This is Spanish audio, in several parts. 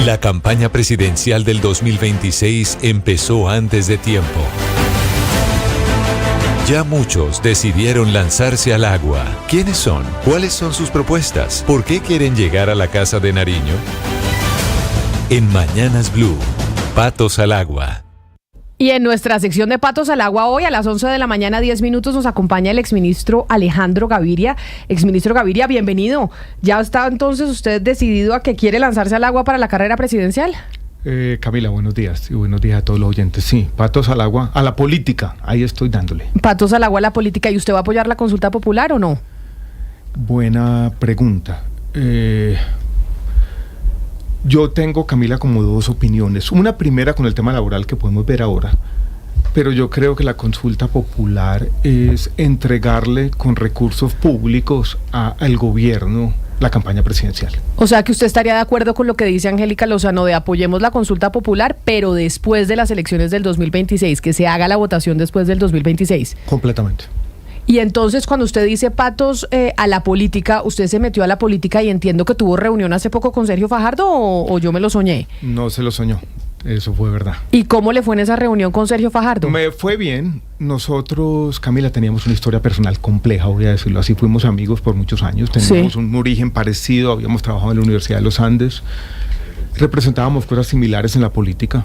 La campaña presidencial del 2026 empezó antes de tiempo. Ya muchos decidieron lanzarse al agua. ¿Quiénes son? ¿Cuáles son sus propuestas? ¿Por qué quieren llegar a la Casa de Nariño? En Mañanas Blue, Patos al Agua. Y en nuestra sección de Patos al Agua, hoy a las 11 de la mañana, 10 minutos, nos acompaña el exministro Alejandro Gaviria. Exministro Gaviria, bienvenido. ¿Ya está entonces usted decidido a que quiere lanzarse al agua para la carrera presidencial? Camila, buenos días y buenos días a todos los oyentes. Sí, patos al agua, a la política, ahí estoy dándole. Patos al agua a la política. ¿Y usted va a apoyar la consulta popular o no? Buena pregunta. Yo tengo, Camila, como dos opiniones. Una primera con el tema laboral que podemos ver ahora, pero yo creo que la consulta popular es entregarle con recursos públicos al gobierno la campaña presidencial. O sea que usted estaría de acuerdo con lo que dice Angélica Lozano de apoyemos la consulta popular, pero después de las elecciones del 2026, que se haga la votación después del 2026. Completamente. Y entonces cuando usted dice patos a la política, ¿usted se metió a la política y entiendo que tuvo reunión hace poco con Sergio Fajardo o yo me lo soñé? No se lo soñó, eso fue verdad. ¿Y cómo le fue en esa reunión con Sergio Fajardo? Me fue bien. Nosotros, Camila, teníamos una historia personal compleja, voy a decirlo así. Fuimos amigos por muchos años, teníamos un origen parecido, habíamos trabajado en la Universidad de los Andes, representábamos cosas similares en la política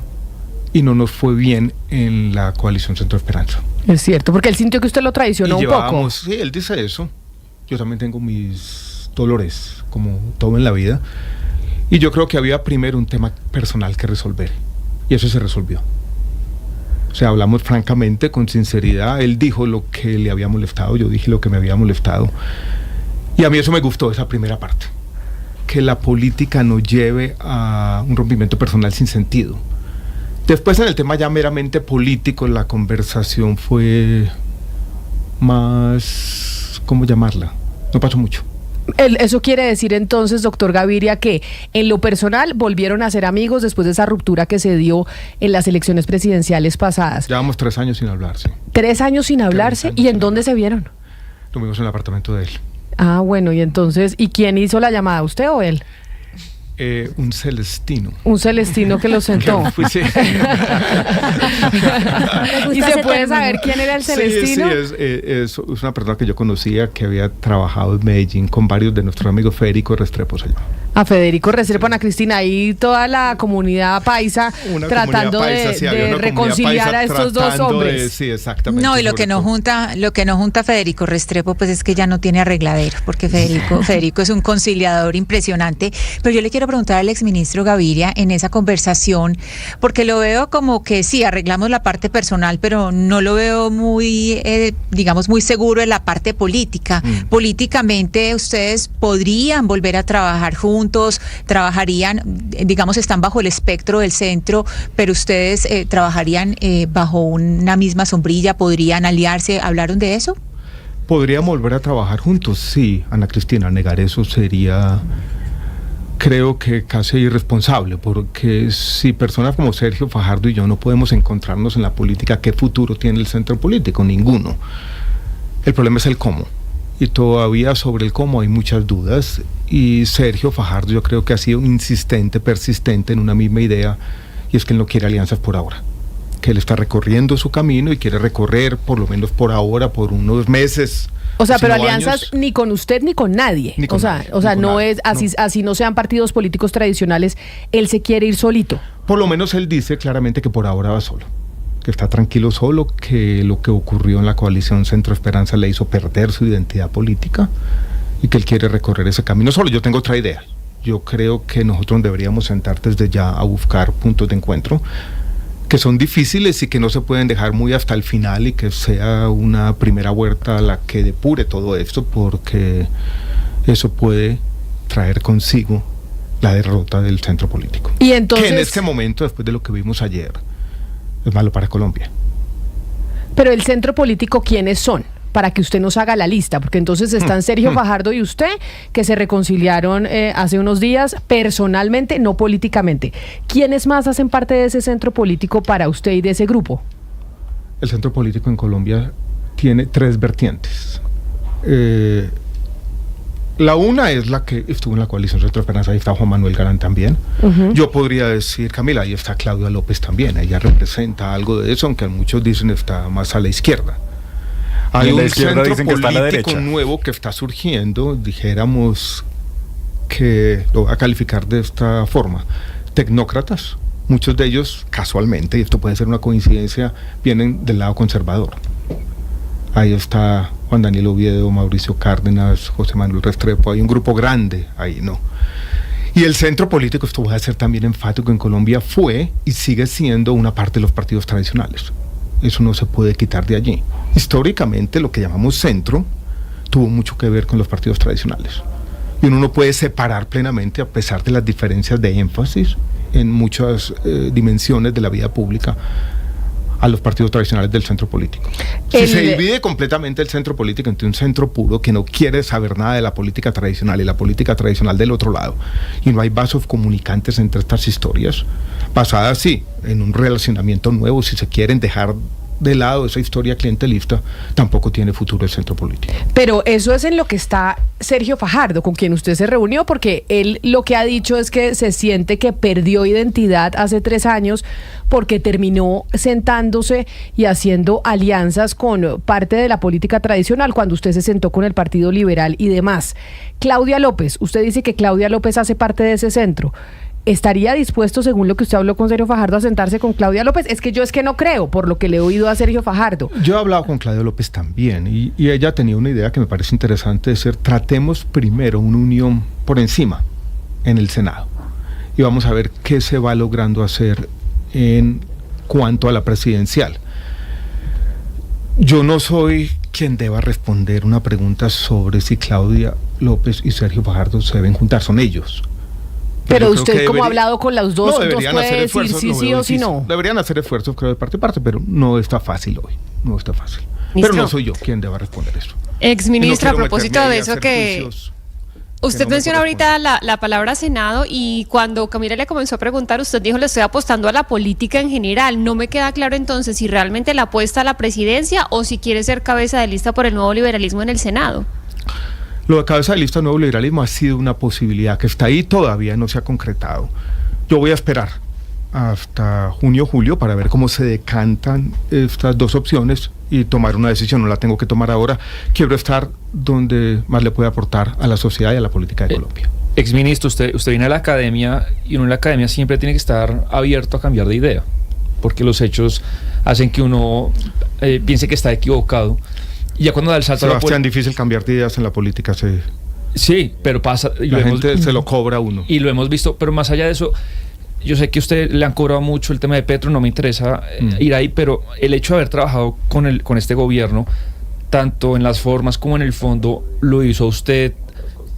y no nos fue bien en la coalición Centro Esperanza. Es cierto, porque él sintió que usted lo traicionó un poco. Sí, él dice eso. Yo también tengo mis dolores, como todo en la vida. Y yo creo que había primero un tema personal que resolver. Y eso se resolvió. O sea, hablamos francamente, con sinceridad. Él dijo lo que le había molestado, yo dije lo que me había molestado. Y a mí eso me gustó, esa primera parte. Que la política no lleve a un rompimiento personal sin sentido. Después, en el tema ya meramente político, la conversación fue más, ¿cómo llamarla? No pasó mucho. Eso quiere decir entonces, doctor Gaviria, que en lo personal volvieron a ser amigos después de esa ruptura que se dio en las elecciones presidenciales pasadas. Llevamos 3 años sin hablarse. 3 años sin hablarse. ¿Y en dónde se vieron? Lo vimos en el apartamento de él. Ah, bueno, y entonces, ¿y quién hizo la llamada, usted o él? Un celestino. Un celestino que lo sentó. Sí. ¿Y se puede saber quién era el celestino? Sí, es una persona que yo conocía, que había trabajado en Medellín con varios de nuestros amigos. Federico Restrepo se llama. A Federico Restrepo, Ana Cristina, y toda la comunidad paisa tratando de reconciliar a estos dos hombres. Sí, exactamente. No, y lo que nos junta a Federico Restrepo, pues es que ya no tiene arregladero, porque Federico es un conciliador impresionante. Pero yo le quiero preguntar al exministro Gaviria en esa conversación, porque lo veo como que sí, arreglamos la parte personal, pero no lo veo muy, digamos, muy seguro en la parte política. Políticamente, ustedes podrían volver a trabajar juntos, trabajarían, digamos, están bajo el espectro del centro, pero ustedes trabajarían bajo una misma sombrilla, podrían aliarse. ¿Hablaron de eso? ¿Podríamos volver a trabajar juntos? Sí, Ana Cristina, negar eso sería, creo que casi irresponsable, porque si personas como Sergio Fajardo y yo no podemos encontrarnos en la política, ¿qué futuro tiene el centro político? Ninguno. El problema es el cómo, y todavía sobre el cómo hay muchas dudas, y Sergio Fajardo yo creo que ha sido insistente, persistente en una misma idea, y es que él no quiere alianzas por ahora, que él está recorriendo su camino y quiere recorrer, por lo menos por ahora, por unos meses. O sea, pero alianzas años, ni con usted ni con nadie. Ni con nadie, o sea, no nadie, es así no sean partidos políticos tradicionales, él se quiere ir solito. Por lo menos él dice claramente que por ahora va solo, que está tranquilo solo, que lo que ocurrió en la coalición Centro Esperanza le hizo perder su identidad política y que él quiere recorrer ese camino solo. Yo tengo otra idea. Yo creo que nosotros deberíamos sentar desde ya a buscar puntos de encuentro que son difíciles y que no se pueden dejar muy hasta el final, y que sea una primera vuelta la que depure todo esto, porque eso puede traer consigo la derrota del centro político. Y entonces, que en este momento, después de lo que vimos ayer, es malo para Colombia. Pero el centro político, ¿quiénes son? Para que usted nos haga la lista, porque entonces están Sergio Fajardo y usted, que se reconciliaron hace unos días personalmente, no políticamente. ¿Quiénes más hacen parte de ese centro político para usted y de ese grupo? El centro político en Colombia tiene 3 vertientes. La una es la que estuvo en la coalición Centro Esperanza, ahí está Juan Manuel Galán también. Yo podría decir, Camila, ahí está Claudia López también, ella representa algo de eso, aunque muchos dicen está más a la izquierda. Hay un centro político nuevo que está surgiendo, dijéramos que lo voy a calificar de esta forma, tecnócratas, muchos de ellos casualmente, y esto puede ser una coincidencia, vienen del lado conservador. Ahí está Juan Daniel Oviedo, Mauricio Cárdenas, José Manuel Restrepo, hay un grupo grande ahí, ¿no? Y el centro político, esto voy a ser también enfático, en Colombia fue y sigue siendo una parte de los partidos tradicionales. Eso no se puede quitar de allí. Históricamente, lo que llamamos centro tuvo mucho que ver con los partidos tradicionales. Y uno no puede separar plenamente, a pesar de las diferencias de énfasis en muchas dimensiones de la vida pública, a los partidos tradicionales del centro político. Si se divide completamente el centro político entre un centro puro que no quiere saber nada de la política tradicional y la política tradicional del otro lado, y no hay vasos comunicantes entre estas historias, basadas sí en un relacionamiento nuevo, si se quieren dejar de lado esa historia clientelista, tampoco tiene futuro el centro político. Pero eso es en lo que está Sergio Fajardo, con quien usted se reunió, porque él lo que ha dicho es que se siente que perdió identidad hace 3 años porque terminó sentándose y haciendo alianzas con parte de la política tradicional cuando usted se sentó con el Partido Liberal y demás. Claudia López, usted dice que Claudia López hace parte de ese centro. ¿Estaría dispuesto, según lo que usted habló con Sergio Fajardo, a sentarse con Claudia López? Es que yo no creo, por lo que le he oído a Sergio Fajardo. Yo he hablado con Claudia López también, y ella tenía una idea que me parece interesante, de ser, tratemos primero una unión por encima en el Senado, y vamos a ver qué se va logrando hacer en cuanto a la presidencial. Yo no soy quien deba responder una pregunta sobre si Claudia López y Sergio Fajardo se deben juntar, son ellos. Pero usted, como ha hablado con los dos, ¿nos puede decir si sí o si no? Deberían hacer esfuerzos, creo, de parte a parte, pero no está fácil hoy. No está fácil. Pero no soy yo quien deba responder eso. Exministro, a propósito de eso que usted menciona ahorita la palabra Senado, y cuando Camila le comenzó a preguntar, usted dijo, le estoy apostando a la política en general. No me queda claro entonces si realmente le apuesta a la presidencia o si quiere ser cabeza de lista por el nuevo liberalismo en el Senado. Lo de cabeza de lista del nuevo liberalismo ha sido una posibilidad que está ahí, todavía no se ha concretado. Yo voy a esperar hasta junio, julio, para ver cómo se decantan estas dos opciones y tomar una decisión. No la tengo que tomar ahora. Quiero estar donde más le puede aportar a la sociedad y a la política de Colombia. Exministro, usted viene a la academia, y uno en la academia siempre tiene que estar abierto a cambiar de idea, porque los hechos hacen que uno piense que está equivocado. Y ya cuando da el salto Sebastián, difícil cambiar de ideas en la política. Sí, pero pasa. La gente se lo cobra a uno. Y lo hemos visto, pero más allá de eso, yo sé que a usted le han cobrado mucho el tema de Petro, no me interesa ir ahí, pero el hecho de haber trabajado con este gobierno, tanto en las formas como en el fondo, lo hizo a usted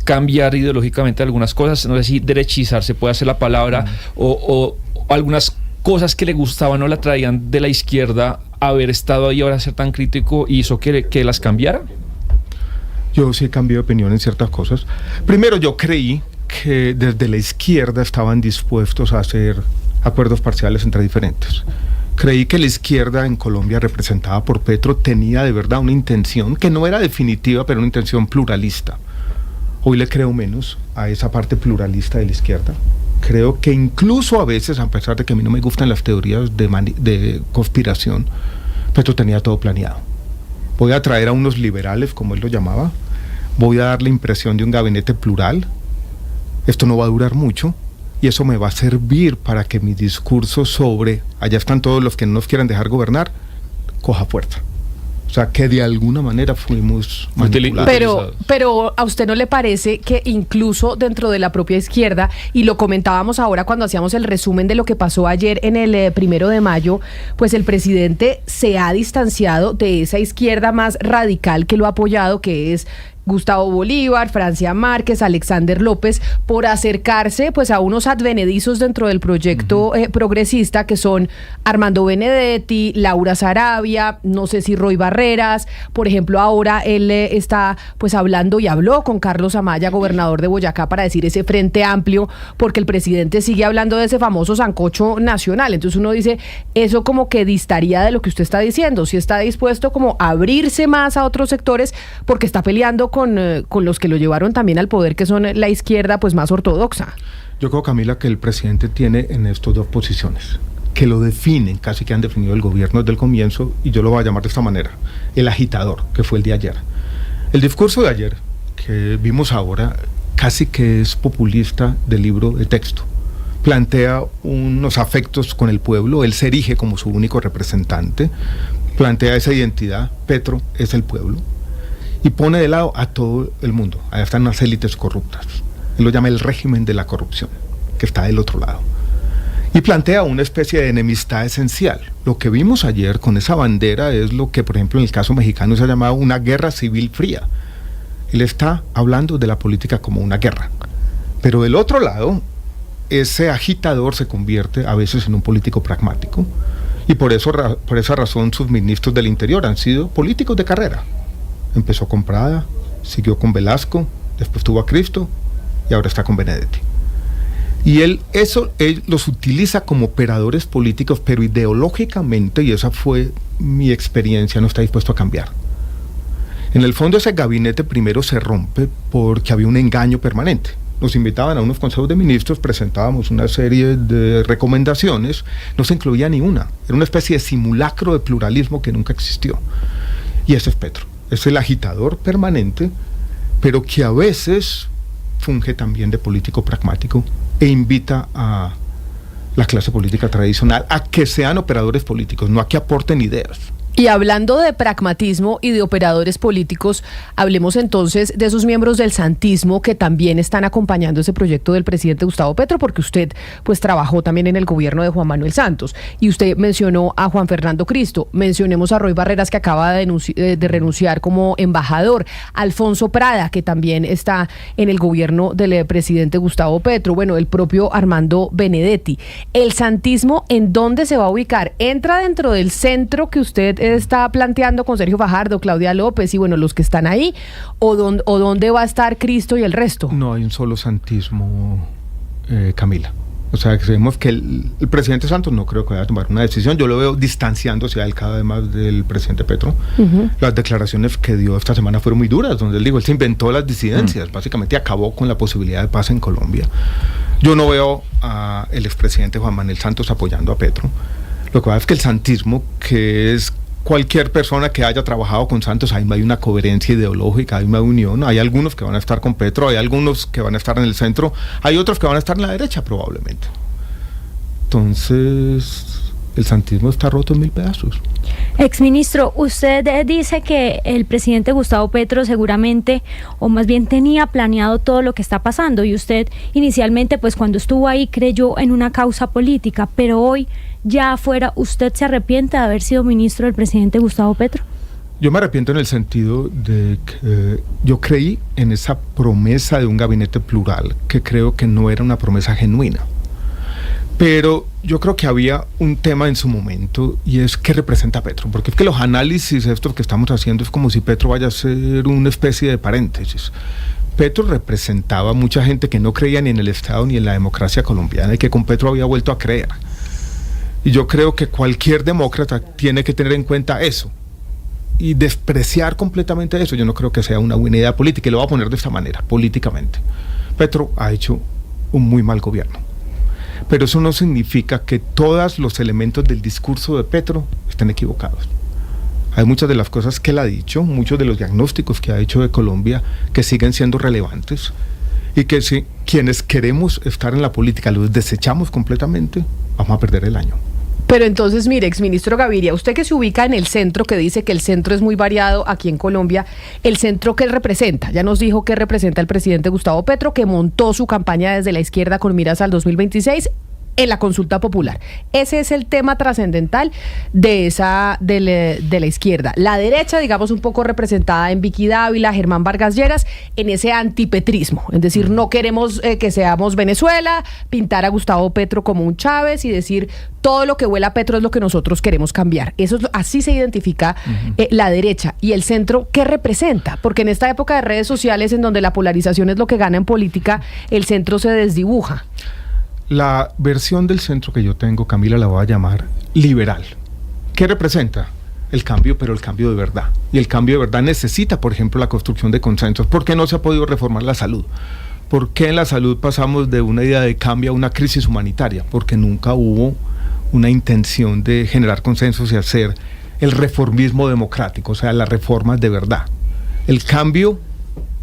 cambiar ideológicamente algunas cosas. No sé si derechizar se puede hacer la palabra, o algunas cosas que le gustaban o la traían de la izquierda, haber estado ahí, ahora ser tan crítico, hizo que las cambiara. Yo sí cambié de opinión en ciertas cosas. Primero, yo creí que desde la izquierda estaban dispuestos a hacer acuerdos parciales entre diferentes. Creí que la izquierda en Colombia, representada por Petro, tenía de verdad una intención que no era definitiva, pero una intención pluralista. Hoy le creo menos a esa parte pluralista de la izquierda. Creo que incluso a veces, a pesar de que a mí no me gustan las teorías de conspiración, Petro tenía todo planeado. Voy a traer a unos liberales, como él lo llamaba, voy a dar la impresión de un gabinete plural, esto no va a durar mucho, y eso me va a servir para que mi discurso sobre allá están todos los que no nos quieren dejar gobernar, coja fuerza. O sea, que de alguna manera fuimos manipulados. Pero ¿a usted no le parece que incluso dentro de la propia izquierda, y lo comentábamos ahora cuando hacíamos el resumen de lo que pasó ayer en el 1 de mayo, pues el presidente se ha distanciado de esa izquierda más radical que lo ha apoyado, que es Gustavo Bolívar, Francia Márquez, Alexander López, por acercarse pues a unos advenedizos dentro del proyecto progresista, que son Armando Benedetti, Laura Sarabia, no sé si Roy Barreras. Por ejemplo, ahora él está pues hablando y habló con Carlos Amaya, gobernador de Boyacá, para decir ese frente amplio, porque el presidente sigue hablando de ese famoso sancocho nacional. Entonces uno dice, eso como que distaría de lo que usted está diciendo, si está dispuesto como a abrirse más a otros sectores, porque está peleando con los que lo llevaron también al poder, que son la izquierda pues más ortodoxa. Yo creo, Camila, que el presidente tiene en estos dos posiciones, que lo definen, casi que han definido el gobierno desde el comienzo, y yo lo voy a llamar de esta manera: el agitador, que fue el de ayer. El discurso de ayer, que vimos ahora, casi que es populista del libro de texto. Plantea unos afectos con el pueblo, él se erige como su único representante, plantea esa identidad: Petro es el pueblo, y pone de lado a todo el mundo. Allá están las élites corruptas. Él lo llama el régimen de la corrupción, que está del otro lado. Y plantea una especie de enemistad esencial. Lo que vimos ayer con esa bandera es lo que, por ejemplo, en el caso mexicano se ha llamado una guerra civil fría. Él está hablando de la política como una guerra. Pero del otro lado, ese agitador se convierte a veces en un político pragmático. Y por esa razón sus ministros del Interior han sido políticos de carrera. Empezó con Prada, siguió con Velasco, después tuvo a Cristo y ahora está con Benedetti. Y él los utiliza como operadores políticos, pero ideológicamente, y esa fue mi experiencia, no está dispuesto a cambiar. En el fondo, ese gabinete primero se rompe porque había un engaño permanente. Nos invitaban a unos consejos de ministros, presentábamos una serie de recomendaciones, no se incluía ni una. Era una especie de simulacro de pluralismo que nunca existió. Y ese es Petro. Es el agitador permanente, pero que a veces funge también de político pragmático e invita a la clase política tradicional a que sean operadores políticos, no a que aporten ideas. Y hablando de pragmatismo y de operadores políticos, hablemos entonces de esos miembros del santismo que también están acompañando ese proyecto del presidente Gustavo Petro, porque usted pues trabajó también en el gobierno de Juan Manuel Santos y usted mencionó a Juan Fernando Cristo. Mencionemos a Roy Barreras, que acaba de renunciar como embajador, Alfonso Prada, que también está en el gobierno del presidente Gustavo Petro, bueno, el propio Armando Benedetti. ¿El santismo en dónde se va a ubicar? ¿Entra dentro del centro que usted está planteando con Sergio Fajardo, Claudia López y bueno, los que están ahí, o dónde va a estar Cristo y el resto? No hay un solo santismo, Camila. O sea, creemos que el presidente Santos no creo que vaya a tomar una decisión. Yo lo veo distanciándose a él cada vez más del presidente Petro. Las declaraciones que dio esta semana fueron muy duras, donde él dijo, él se inventó las disidencias, básicamente acabó con la posibilidad de paz en Colombia. Yo no veo al expresidente Juan Manuel Santos apoyando a Petro. Lo que pasa es que el santismo, que es cualquier persona que haya trabajado con Santos, ahí hay una coherencia ideológica, hay una unión. Hay algunos que van a estar con Petro, hay algunos que van a estar en el centro, hay otros que van a estar en la derecha probablemente. Entonces, el santismo está roto en 1000 pedazos. Exministro, usted dice que el presidente Gustavo Petro seguramente, o más bien tenía planeado todo lo que está pasando, y usted inicialmente, pues cuando estuvo ahí, creyó en una causa política, pero hoy, ya afuera, ¿usted se arrepiente de haber sido ministro del presidente Gustavo Petro? Yo me arrepiento en el sentido de que yo creí en esa promesa de un gabinete plural, que creo que no era una promesa genuina. Pero yo creo que había un tema en su momento, y es qué representa Petro, porque es que los análisis estos que estamos haciendo es como si Petro vaya a ser una especie de paréntesis. Petro representaba a mucha gente que no creía ni en el Estado ni en la democracia colombiana, y que con Petro había vuelto a creer. Y yo creo que cualquier demócrata tiene que tener en cuenta eso, y despreciar completamente eso, yo no creo que sea una buena idea política, y lo voy a poner de esta manera, políticamente. Petro ha hecho un muy mal gobierno. Pero eso no significa que todos los elementos del discurso de Petro estén equivocados. Hay muchas de las cosas que él ha dicho, muchos de los diagnósticos que ha hecho de Colombia que siguen siendo relevantes, y que si quienes queremos estar en la política los desechamos completamente, vamos a perder el año. Pero entonces, mire, exministro Gaviria, usted que se ubica en el centro, que dice que el centro es muy variado aquí en Colombia, ¿el centro qué representa? Ya nos dijo que representa el presidente Gustavo Petro, que montó su campaña desde la izquierda con miras al 2026 en la consulta popular. Ese es el tema trascendental de la izquierda. La derecha, digamos, un poco representada en Vicky Dávila, Germán Vargas Lleras, en ese antipetrismo. Es decir, no queremos que seamos Venezuela, pintar a Gustavo Petro como un Chávez y decir todo lo que huela a Petro es lo que nosotros queremos cambiar. Eso es, así se identifica la derecha. ¿Y el centro qué representa? Porque en esta época de redes sociales, en donde la polarización es lo que gana en política, el centro se desdibuja. La versión del centro que yo tengo, Camila, la voy a llamar liberal. ¿Qué representa? el cambio, pero el cambio de verdad. Y el cambio de verdad necesita, por ejemplo, la construcción de consensos. ¿Por qué no se ha podido reformar la salud? ¿Por qué en la salud pasamos de una idea de cambio a una crisis humanitaria? Porque nunca hubo una intención de generar consensos y hacer el reformismo democrático, o sea, las reformas de verdad. El cambio,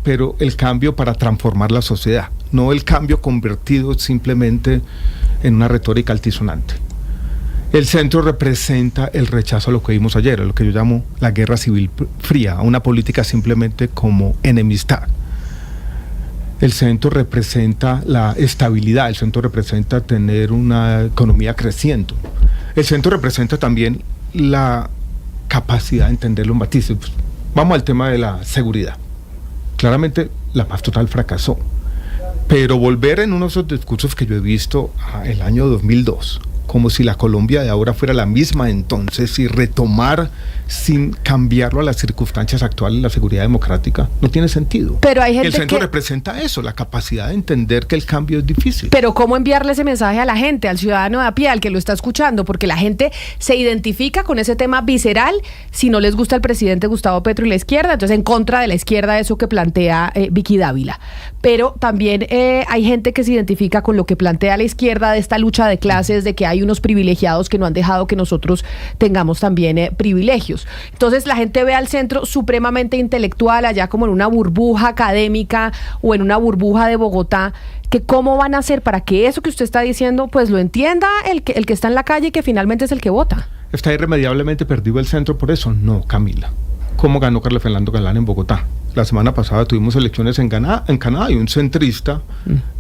pero el cambio para transformar la sociedad, no el cambio convertido simplemente en una retórica altisonante. El centro representa el rechazo a lo que vimos ayer, a lo que yo llamo la guerra civil fría, a una política simplemente como enemistad. El centro representa la estabilidad, el centro representa tener una economía creciendo. El centro representa también la capacidad de entender los matices. Vamos al tema de la seguridad. Claramente la paz total fracasó, pero volver en unos discursos que yo he visto el año 2002, como si la Colombia de ahora fuera la misma entonces, y retomar sin cambiarlo a las circunstancias actuales la seguridad democrática, no tiene sentido. Pero hay gente el centro representa eso, la capacidad de entender que el cambio es difícil. Pero ¿cómo enviarle ese mensaje a la gente, al ciudadano de a pie, al que lo está escuchando? Porque la gente se identifica con ese tema visceral si no les gusta el presidente Gustavo Petro y la izquierda, entonces en contra de la izquierda, eso que plantea Vicky Dávila. Pero también hay gente que se identifica con lo que plantea la izquierda de esta lucha de clases, de que hay unos privilegiados que no han dejado que nosotros tengamos también privilegios. Entonces la gente ve al centro supremamente intelectual, allá como en una burbuja académica o en una burbuja de Bogotá, que cómo van a hacer para que eso que usted está diciendo pues lo entienda el que está en la calle y que finalmente es el que vota. ¿Está irremediablemente perdido el centro por eso? No, Camila. ¿Cómo ganó Carlos Fernando Galán en Bogotá? La semana pasada tuvimos elecciones en Canadá y un centrista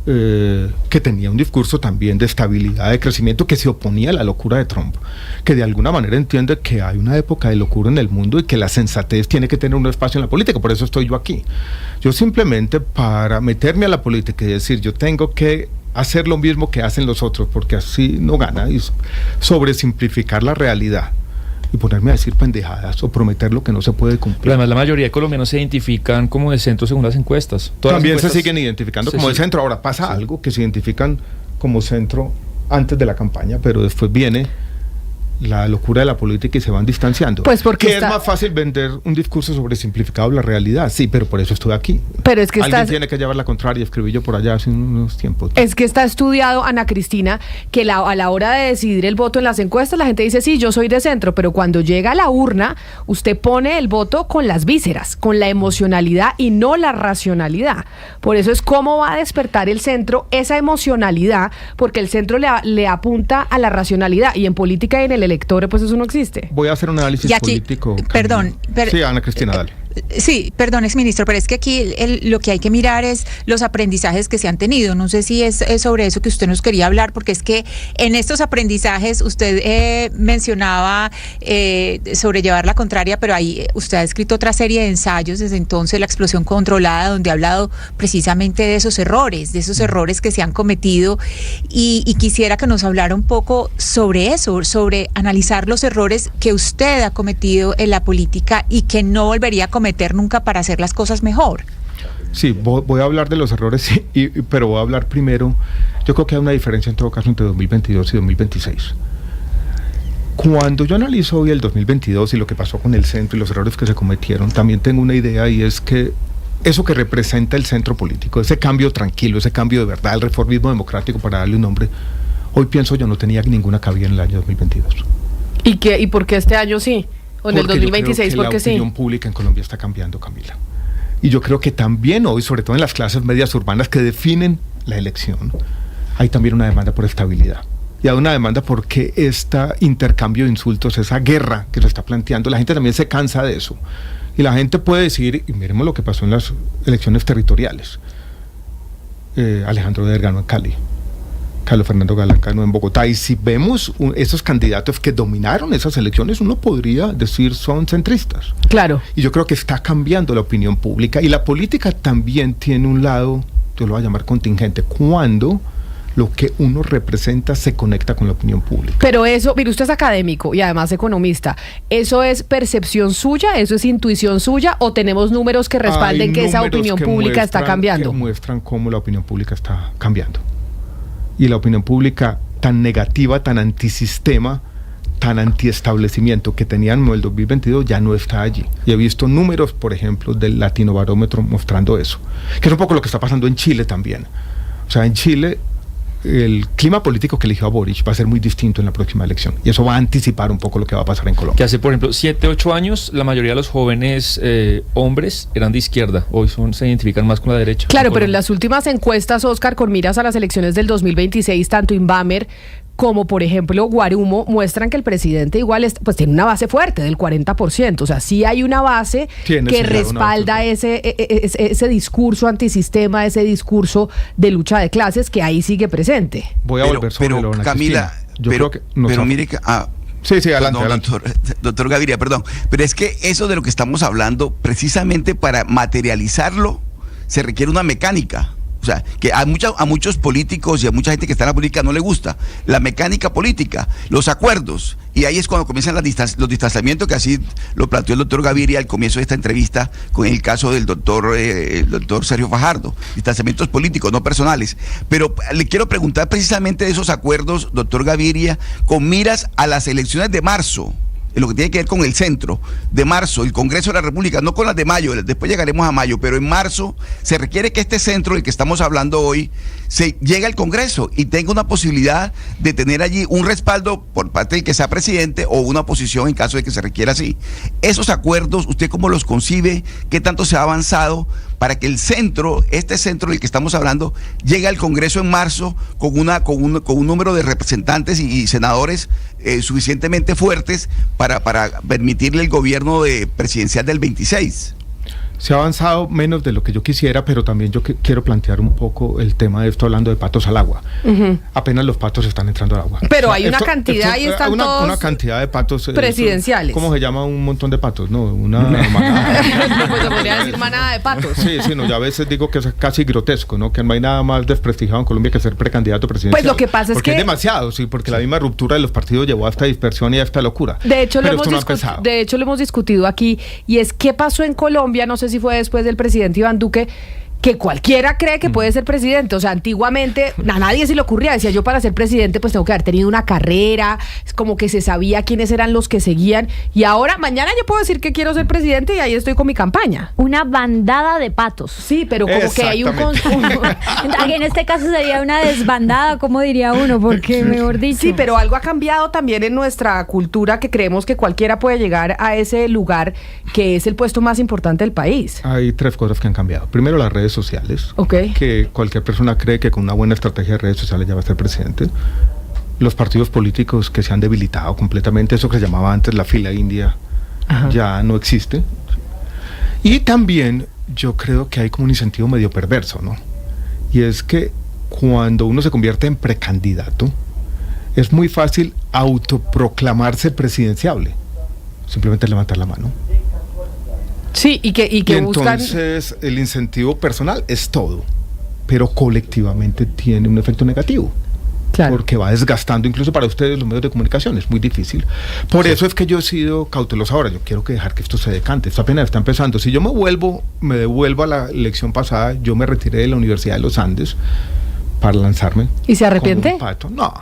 que tenía un discurso también de estabilidad, de crecimiento, que se oponía a la locura de Trump, que de alguna manera entiende que hay una época de locura en el mundo y que la sensatez tiene que tener un espacio en la política. Por eso estoy yo aquí. Yo simplemente, para meterme a la política y decir, yo tengo que hacer lo mismo que hacen los otros, porque así no gana, y sobresimplificar la realidad y ponerme a decir pendejadas o prometer lo que no se puede cumplir. Pero además la mayoría de colombianos se identifican como de centro según las encuestas. También se siguen identificando como de centro. Ahora pasa algo, que se identifican como centro antes de la campaña, pero después viene la locura de la política y se van distanciando. Pues porque es más fácil vender un discurso sobresimplificado de la realidad, sí, pero por eso estoy aquí. Pero es que alguien tiene que llevar la contraria, escribí yo por allá hace unos tiempos. Es que está estudiado, Ana Cristina, que a la hora de decidir el voto en las encuestas, la gente dice, sí, yo soy de centro, pero cuando llega a la urna, usted pone el voto con las vísceras, con la emocionalidad y no la racionalidad. Por eso es cómo va a despertar el centro esa emocionalidad, porque el centro le apunta a la racionalidad, y en política y en el elector, pues eso no existe. Voy a hacer un análisis político. Perdón. Sí, Ana Cristina, dale. Sí, perdón, exministro, pero es que aquí lo que hay que mirar es los aprendizajes que se han tenido. No sé si es sobre eso que usted nos quería hablar, porque es que en estos aprendizajes usted mencionaba sobre llevar la contraria, pero ahí usted ha escrito otra serie de ensayos desde entonces, La explosión controlada, donde ha hablado precisamente de esos errores que se han cometido, y quisiera que nos hablara un poco sobre eso, sobre analizar los errores que usted ha cometido en la política y que no volvería a cometer nunca para hacer las cosas mejor. Sí, voy a hablar de los errores, pero voy a hablar primero. Yo creo que hay una diferencia en todo caso entre 2022 y 2026. Cuando yo analizo hoy el 2022 y lo que pasó con el centro y los errores que se cometieron, también tengo una idea, y es que eso que representa el centro político, ese cambio tranquilo, ese cambio de verdad, el reformismo democrático, para darle un nombre, hoy pienso yo no tenía ninguna cabida en el año 2022. ¿Y por qué este año sí? ¿O en el 2026? Porque sí. La opinión pública en Colombia está cambiando, Camila. Y yo creo que también hoy, sobre todo en las clases medias urbanas que definen la elección, hay también una demanda por estabilidad. Y hay una demanda porque este intercambio de insultos, esa guerra que se está planteando, la gente también se cansa de eso. Y la gente puede decir, y miremos lo que pasó en las elecciones territoriales. Alejandro Eder ganó en Cali, Carlos Fernando Galán ganó en Bogotá, y si vemos esos candidatos que dominaron esas elecciones, uno podría decir son centristas. Claro. Y yo creo que está cambiando la opinión pública, y la política también tiene un lado, yo lo voy a llamar contingente, cuando lo que uno representa se conecta con la opinión pública. Pero eso, mire, usted es académico y además economista, ¿eso es percepción suya, eso es intuición suya, o tenemos números que respalden que esa opinión pública está cambiando? Que muestran cómo la opinión pública está cambiando. Y la opinión pública tan negativa, tan antisistema, tan antiestablecimiento que tenían en el 2022 ya no está allí. Y he visto números, por ejemplo, del Latinobarómetro mostrando eso, que es un poco lo que está pasando en Chile también. O sea, en Chile el clima político que eligió a Boric va a ser muy distinto en la próxima elección, y eso va a anticipar un poco lo que va a pasar en Colombia. Que hace, por ejemplo, 7, 8 años, la mayoría de los jóvenes hombres eran de izquierda, hoy se identifican más con la derecha. Claro, pero en las últimas encuestas, Oscar, con miras a las elecciones del 2026, tanto Inbamer como por ejemplo Guarumo muestran que el presidente igual pues tiene una base fuerte del 40%, o sea, sí hay una base que respalda ese discurso antisistema, ese discurso de lucha de clases que ahí sigue presente. Voy a volver sobre pero, lo de Camila, creo que pero mire que sí, adelante, adelante. Doctor Gaviria, perdón, pero es que eso de lo que estamos hablando, precisamente para materializarlo se requiere una mecánica. O sea, que a muchos políticos y a mucha gente que está en la política no le gusta la mecánica política, los acuerdos, y ahí es cuando comienzan los distanciamientos, que así lo planteó el doctor Gaviria al comienzo de esta entrevista con el caso del doctor Sergio Fajardo, distanciamientos políticos, no personales. Pero le quiero preguntar precisamente de esos acuerdos, doctor Gaviria, con miras a las elecciones de marzo, en lo que tiene que ver con el centro de marzo, el Congreso de la República, no con las de mayo, después llegaremos a mayo, pero en marzo se requiere que este centro del que estamos hablando hoy se llegue al Congreso y tenga una posibilidad de tener allí un respaldo por parte del que sea presidente o una oposición en caso de que se requiera así. Esos acuerdos, ¿usted cómo los concibe? ¿Qué tanto se ha avanzado para que el centro, este centro del que estamos hablando, llegue al Congreso en marzo con un número de representantes y senadores suficientemente fuertes para permitirle el gobierno presidencial del 26? Se ha avanzado menos de lo que yo quisiera, pero también yo quiero plantear un poco el tema de esto, hablando de patos al agua. Apenas los patos están entrando al agua. Pero hay una cantidad, y están todos una cantidad de patos presidenciales. ¿Cómo se llama un montón de patos? No, una manada. Pues se podría decir manada de patos. Sí, no, yo a veces digo que es casi grotesco, ¿no? Que no hay nada más desprestigiado en Colombia que ser precandidato presidencial. Pues lo que pasa es que... es demasiado, sí, porque la misma ruptura de los partidos llevó a esta dispersión y a esta locura. De hecho, lo hemos discutido aquí, y es qué pasó en Colombia, no sé si fue después del presidente Iván Duque, que cualquiera cree que puede ser presidente. O sea, antiguamente a nadie se le ocurría, decía yo, para ser presidente pues tengo que haber tenido una carrera, es como que se sabía quiénes eran los que seguían, y ahora, mañana yo puedo decir que quiero ser presidente y ahí estoy con mi campaña. Una bandada de patos. Sí, pero como que hay un consumo. En este caso sería una desbandada, como diría uno, porque mejor dicho. Sí, pero algo ha cambiado también en nuestra cultura, que creemos que cualquiera puede llegar a ese lugar que es el puesto más importante del país. Hay 3 cosas que han cambiado. Primero, las redes sociales, que cualquier persona cree que con una buena estrategia de redes sociales ya va a ser presidente. Los partidos políticos que se han debilitado completamente, eso que se llamaba antes la fila india, ya no existe. Y también yo creo que hay como un incentivo medio perverso, ¿no? Y es que cuando uno se convierte en precandidato, es muy fácil autoproclamarse presidenciable, simplemente levantar la mano. Sí, y que buscan... Entonces el incentivo personal es todo, pero colectivamente tiene un efecto negativo. Claro. Porque va desgastando incluso para ustedes los medios de comunicación, es muy difícil. Por eso es que yo he sido cauteloso ahora, yo quiero dejar que esto se decante, esto apenas está empezando. Si yo me devuelvo a la elección pasada, yo me retiré de la Universidad de los Andes para lanzarme. ¿Y se arrepiente? No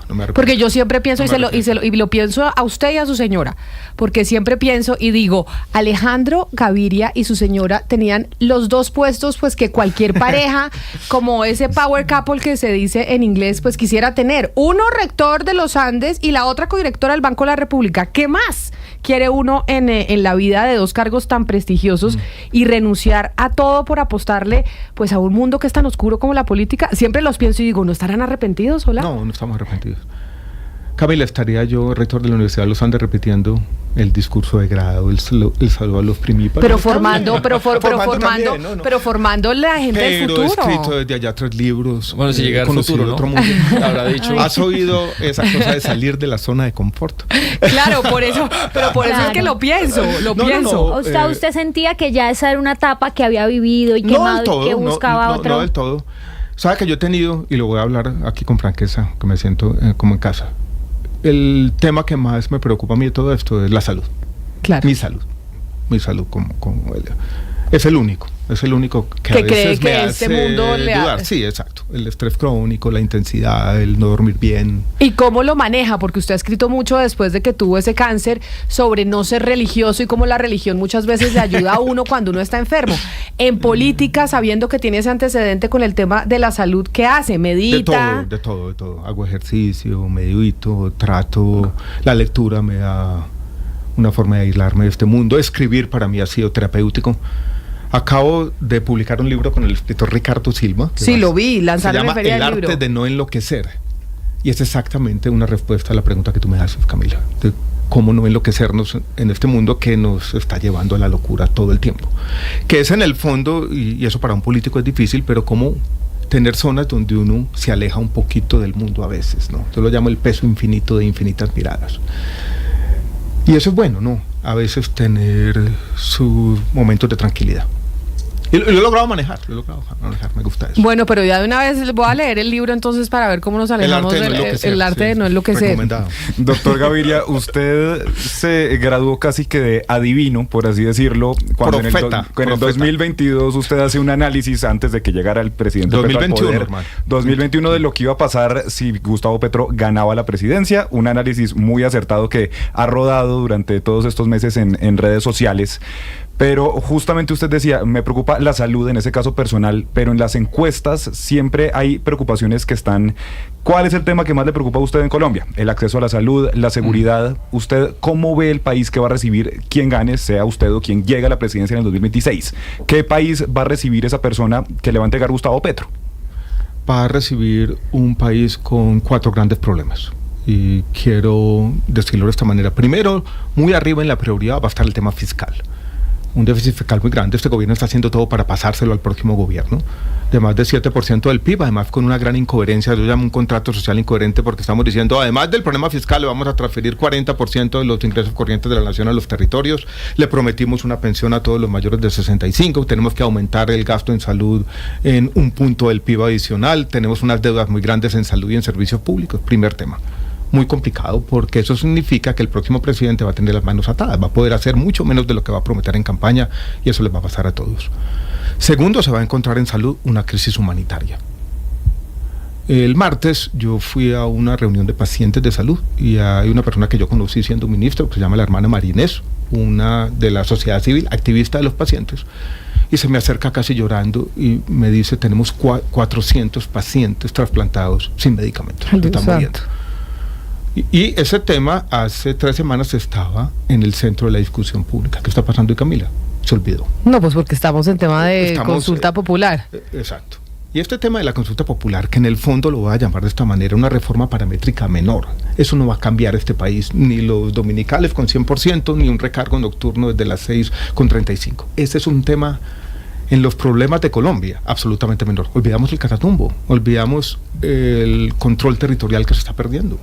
me arrepiento. Porque yo siempre pienso, y lo pienso a usted y a su señora, porque siempre pienso y digo, Alejandro Gaviria y su señora tenían los 2 puestos pues que cualquier pareja, como ese power couple que se dice en inglés, pues quisiera tener. Uno rector de los Andes y la otra codirectora del Banco de la República. ¿Qué más quiere uno en la vida de 2 cargos tan prestigiosos y renunciar a todo por apostarle pues a un mundo que es tan oscuro como la política? Siempre los pienso y digo, ¿no estarán arrepentidos? ¿Hola? No estamos arrepentidos. Camila, estaría yo, rector de la Universidad de los Andes, repitiendo el discurso de grado, el saludo a los primíparos. Pero formando la gente del futuro. Pero he escrito desde allá 3 libros. Bueno, si llega al futuro, ¿no? Otro mundo. Habrá dicho. ¿Has oído esa cosa de salir de la zona de confort? Claro, por eso es que lo pienso. O sea, ¿usted sentía que ya esa era una etapa que había vivido y que buscaba otro? No del todo. Sabe que yo he tenido, y lo voy a hablar aquí con franqueza, que me siento como en casa. El tema que más me preocupa a mí de todo esto es la salud. Claro. Mi salud es el único. Es el único que a veces me hace dudar. Sí, exacto. El estrés crónico, la intensidad, el no dormir bien. ¿Y cómo lo maneja? Porque usted ha escrito mucho después de que tuvo ese cáncer sobre no ser religioso y cómo la religión muchas veces le ayuda a uno cuando uno está enfermo. En política, sabiendo que tiene ese antecedente con el tema de la salud, ¿qué hace? ¿Medita? De todo. Hago ejercicio, medito, trato. La lectura me da una forma de aislarme de este mundo. Escribir para mí ha sido terapéutico. Acabo de publicar un libro con el escritor Ricardo Silva. Sí, lo vi, lanzaron en feria del libro. Se llama El arte de no enloquecer. Y es exactamente una respuesta a la pregunta que tú me haces, Camila, de cómo no enloquecernos en este mundo que nos está llevando a la locura todo el tiempo. Que es en el fondo, y eso para un político es difícil, pero cómo tener zonas donde uno se aleja un poquito del mundo a veces, ¿no? Yo lo llamo el peso infinito de infinitas miradas. Y eso es bueno, ¿no? A veces tener sus momentos de tranquilidad. Y lo he logrado manejar, me gusta eso. Bueno, pero ya de una vez voy a leer el libro entonces para ver cómo nos alejamos del arte de no enloquecer. Doctor Gaviria, usted se graduó casi que de adivino, por así decirlo, cuando en el 2022 usted hace un análisis antes de que llegara el presidente 2021, Petro al poder, 2021 de lo que iba a pasar si Gustavo Petro ganaba la presidencia, un análisis muy acertado que ha rodado durante todos estos meses en redes sociales. Pero justamente usted decía, me preocupa la salud en ese caso personal, pero en las encuestas siempre hay preocupaciones que están... ¿Cuál es el tema que más le preocupa a usted en Colombia? El acceso a la salud, la seguridad. ¿Usted cómo ve el país que va a recibir quien gane, sea usted o quien llegue a la presidencia en el 2026? ¿Qué país va a recibir esa persona que le va a entregar Gustavo Petro? Va a recibir un país con 4 grandes problemas. Y quiero decirlo de esta manera. Primero, muy arriba en la prioridad va a estar el tema fiscal. Un déficit fiscal muy grande. Este gobierno está haciendo todo para pasárselo al próximo gobierno, de más del 7% del PIB, además con una gran incoherencia. Yo llamo un contrato social incoherente porque estamos diciendo, además del problema fiscal, le vamos a transferir 40% de los ingresos corrientes de la nación a los territorios, le prometimos una pensión a todos los mayores de 65, tenemos que aumentar el gasto en salud en 1 punto del PIB adicional, tenemos unas deudas muy grandes en salud y en servicios públicos. Primer tema. Muy complicado, porque eso significa que el próximo presidente va a tener las manos atadas, va a poder hacer mucho menos de lo que va a prometer en campaña, y eso les va a pasar a todos. Segundo, se va a encontrar en salud una crisis humanitaria. El martes yo fui a una reunión de pacientes de salud y hay una persona que yo conocí siendo ministro, que se llama la hermana Marinés, una de la sociedad civil, activista de los pacientes, y se me acerca casi llorando y me dice, tenemos 400 pacientes trasplantados sin medicamentos, están muriendo. Y ese tema hace 3 semanas estaba en el centro de la discusión pública. ¿Qué está pasando, Camila? Se olvidó. No, pues porque estamos en tema de consulta popular. Exacto. Y este tema de la consulta popular, que en el fondo lo voy a llamar de esta manera, una reforma paramétrica menor. Eso no va a cambiar este país, ni los dominicales con 100%, ni un recargo nocturno desde las 6 con 35. Ese es un tema en los problemas de Colombia, absolutamente menor. Olvidamos el Catatumbo, olvidamos el control territorial que se está perdiendo.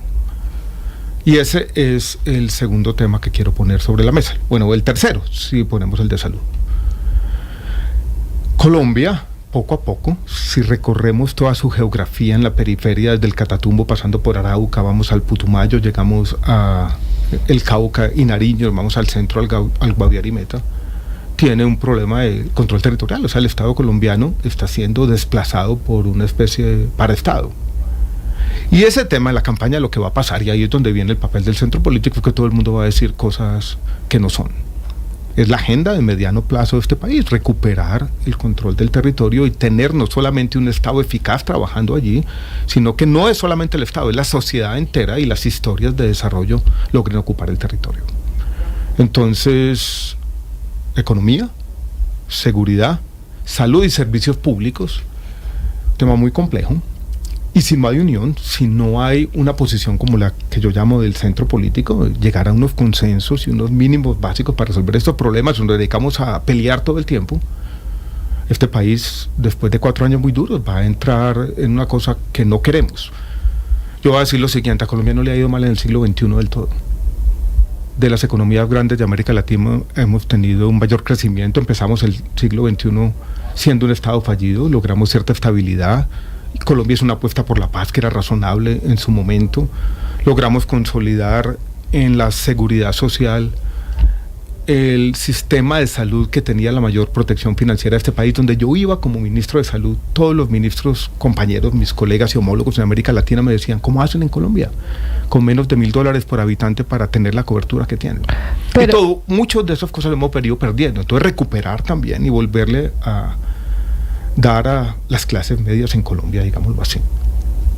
Y ese es el segundo tema que quiero poner sobre la mesa. Bueno, el tercero, si ponemos el de salud. Colombia, poco a poco, si recorremos toda su geografía en la periferia, desde el Catatumbo, pasando por Arauca, vamos al Putumayo, llegamos a el Cauca y Nariño, vamos al centro, al Guaviare y Meta, tiene un problema de control territorial. O sea, el Estado colombiano está siendo desplazado por una especie de paraestado. Y ese tema en la campaña, lo que va a pasar, y ahí es donde viene el papel del centro político, que todo el mundo va a decir cosas que no son. Es la agenda de mediano plazo de este país, recuperar el control del territorio y tener no solamente un Estado eficaz trabajando allí, sino que no es solamente el Estado, es la sociedad entera y las historias de desarrollo logren ocupar el territorio. Entonces, economía, seguridad, salud y servicios públicos, tema muy complejo. Y si no hay unión, si no hay una posición como la que yo llamo del centro político, llegar a unos consensos y unos mínimos básicos para resolver estos problemas, donde dedicamos a pelear todo el tiempo, este país, después de 4 años muy duros, va a entrar en una cosa que no queremos. Yo voy a decir lo siguiente, a Colombia no le ha ido mal en el siglo XXI del todo. De las economías grandes de América Latina hemos tenido un mayor crecimiento, empezamos el siglo XXI siendo un Estado fallido, logramos cierta estabilidad. Colombia es una apuesta por la paz que era razonable en su momento. Logramos consolidar en la seguridad social el sistema de salud que tenía la mayor protección financiera de este país, donde yo iba como ministro de salud, todos los ministros, compañeros, mis colegas y homólogos en América Latina me decían, ¿cómo hacen en Colombia? Con menos de $1.000 por habitante para tener la cobertura que tienen. Pero muchas de esas cosas hemos venido perdiendo. Entonces recuperar también y volverle a dar a las clases medias en Colombia, digámoslo así.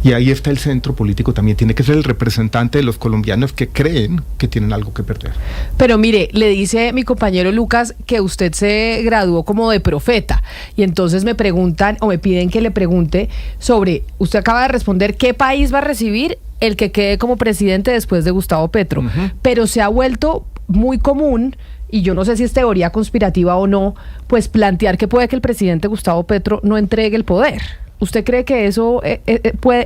Y ahí está el centro político, también tiene que ser el representante de los colombianos que creen que tienen algo que perder. Pero mire, le dice mi compañero Lucas que usted se graduó como de profeta y entonces me preguntan o me piden que le pregunte sobre, usted acaba de responder, ¿qué país va a recibir el que quede como presidente después de Gustavo Petro? Pero se ha vuelto muy común, y yo no sé si es teoría conspirativa o no, pues plantear que puede que el presidente Gustavo Petro no entregue el poder. ¿Usted cree que eso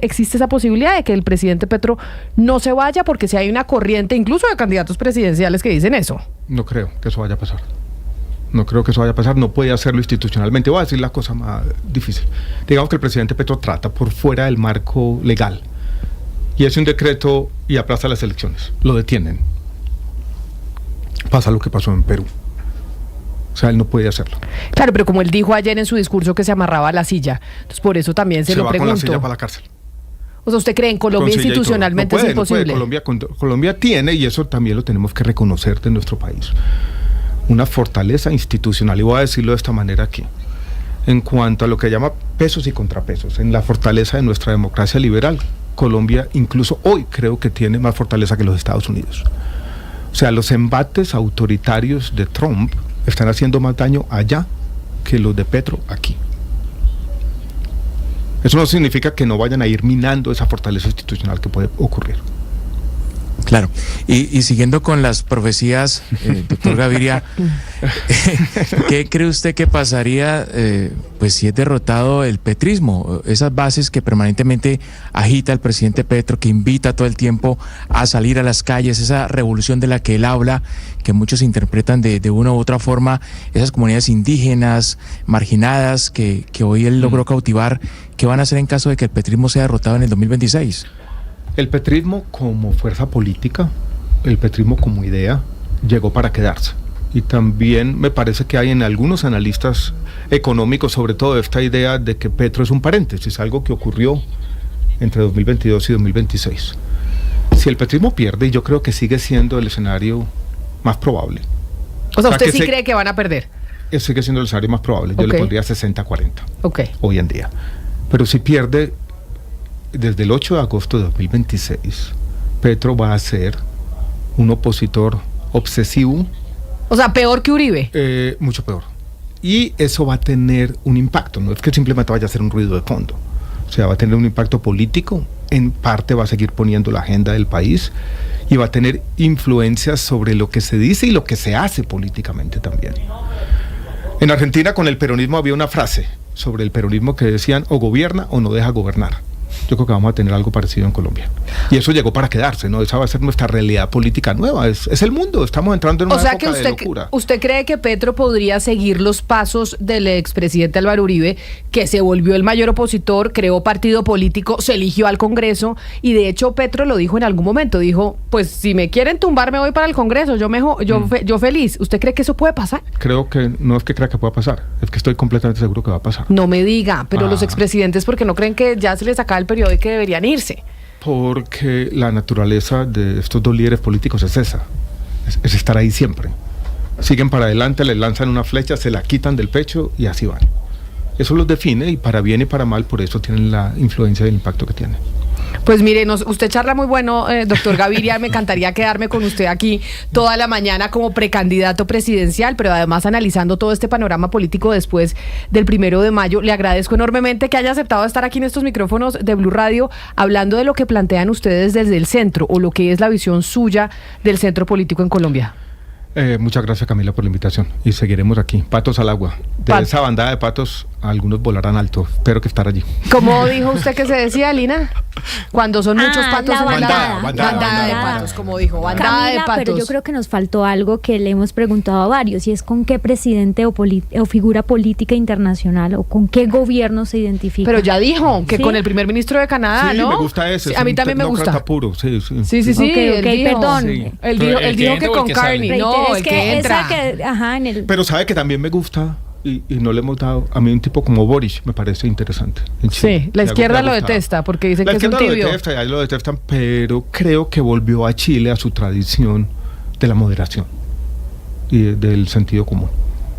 existe esa posibilidad de que el presidente Petro no se vaya? Porque si hay una corriente incluso de candidatos presidenciales que dicen eso. No creo que eso vaya a pasar. No creo que eso vaya a pasar. No puede hacerlo institucionalmente. Voy a decir la cosa más difícil. Digamos que el presidente Petro trata por fuera del marco legal y hace un decreto y aplaza las elecciones. Lo detienen. Pasa lo que pasó en Perú. O sea, él no puede hacerlo. Claro, pero como él dijo ayer en su discurso que se amarraba a la silla, entonces por eso también se lo pregunto. Con la silla para la cárcel. O sea, ¿usted cree en Colombia institucionalmente es imposible? No puede. Colombia tiene, y eso también lo tenemos que reconocer de nuestro país, una fortaleza institucional, y voy a decirlo de esta manera aquí, en cuanto a lo que llama pesos y contrapesos, en la fortaleza de nuestra democracia liberal. Colombia incluso hoy creo que tiene más fortaleza que los Estados Unidos. O sea, los embates autoritarios de Trump están haciendo más daño allá que los de Petro aquí. Eso no significa que no vayan a ir minando esa fortaleza institucional que puede ocurrir. Claro, y siguiendo con las profecías, doctor Gaviria, ¿qué cree usted que pasaría pues si es derrotado el petrismo? Esas bases que permanentemente agita el presidente Petro, que invita todo el tiempo a salir a las calles, esa revolución de la que él habla, que muchos interpretan de una u otra forma, esas comunidades indígenas, marginadas, que hoy él logró cautivar, ¿qué van a hacer en caso de que el petrismo sea derrotado en el 2026? El petrismo como fuerza política, el petrismo como idea, llegó para quedarse. Y también me parece que hay en algunos analistas económicos, sobre todo, esta idea de que Petro es un paréntesis, algo que ocurrió entre 2022 y 2026. Si el petrismo pierde, y yo creo que sigue siendo el escenario más probable. O sea, ¿usted sí cree que van a perder? Sigue siendo el escenario más probable. Yo le pondría 60-40 hoy en día. Pero si pierde, desde el 8 de agosto de 2026, Petro va a ser un opositor obsesivo. O sea, peor que Uribe. Mucho peor. Y eso va a tener un impacto, no es que simplemente vaya a ser un ruido de fondo. O sea, va a tener un impacto político, en parte va a seguir poniendo la agenda del país y va a tener influencias sobre lo que se dice y lo que se hace políticamente también. En Argentina con el peronismo había una frase sobre el peronismo que decían o gobierna o no deja gobernar. Yo creo que vamos a tener algo parecido en Colombia. Y eso llegó para quedarse, ¿no? Esa va a ser nuestra realidad política nueva. Es el mundo, estamos entrando en una época de locura. ¿Usted cree que Petro podría seguir los pasos del expresidente Álvaro Uribe, que se volvió el mayor opositor, creó partido político, se eligió al Congreso, y de hecho Petro lo dijo en algún momento, dijo, pues si me quieren tumbar me voy para el Congreso, yo feliz. ¿Usted cree que eso puede pasar? Creo que no es que crea que pueda pasar, es que estoy completamente seguro que va a pasar. No me diga, pero los expresidentes, ¿por qué no creen que ya se les acaba el periodo y que deberían irse? Porque la naturaleza de estos dos líderes políticos es esa, es estar ahí siempre. Siguen para adelante, les lanzan una flecha, se la quitan del pecho y así van. Eso los define, y para bien y para mal, por eso tienen la influencia y el impacto que tienen. Pues mire, usted charla muy bueno, doctor Gaviria, me encantaría quedarme con usted aquí toda la mañana como precandidato presidencial, pero además analizando todo este panorama político después del 1 de mayo. Le agradezco enormemente que haya aceptado estar aquí en estos micrófonos de Blue Radio, hablando de lo que plantean ustedes desde el centro, o lo que es la visión suya del centro político en Colombia. Muchas gracias, Camila, por la invitación, y seguiremos aquí, patos al agua. De esa bandada de patos algunos volarán alto. Espero que estar allí. ¿Cómo dijo usted que se decía, Lina? Cuando son muchos patos en bandada, bandada de patos, como dijo, bandada de Camila, patos. pero yo creo que nos faltó algo que le hemos preguntado a varios, y es con qué presidente o figura política internacional o con qué gobierno se identifica. Pero ya dijo que ¿Sí? con el primer ministro de Canadá, Sí, ¿no? me gusta ese. Sí, a mí también me gusta. Puro, sí. Sí. Ok, él dijo, perdón. Sí. Él Pero dijo, el él que dijo entra que o el con que sale. Carney. Reitero, No, es el que que entra. en el... Pero sabe que también me gusta, y no le hemos dado, a mí un tipo como Boris me parece interesante. en Chile. Sí, la Me izquierda ha lo gustado. detesta porque dicen La que es un izquierda lo tibio. detesta, ya lo detestan, pero creo que volvió a Chile a su tradición de la moderación y del sentido común.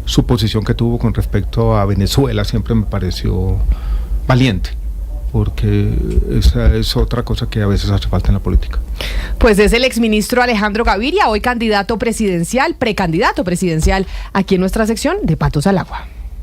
Su posición que tuvo con respecto a Venezuela siempre me pareció valiente, porque esa es otra cosa que a veces hace falta en la política. Pues es el exministro Alejandro Gaviria, hoy candidato presidencial, precandidato presidencial, aquí en nuestra sección de Patos al Agua.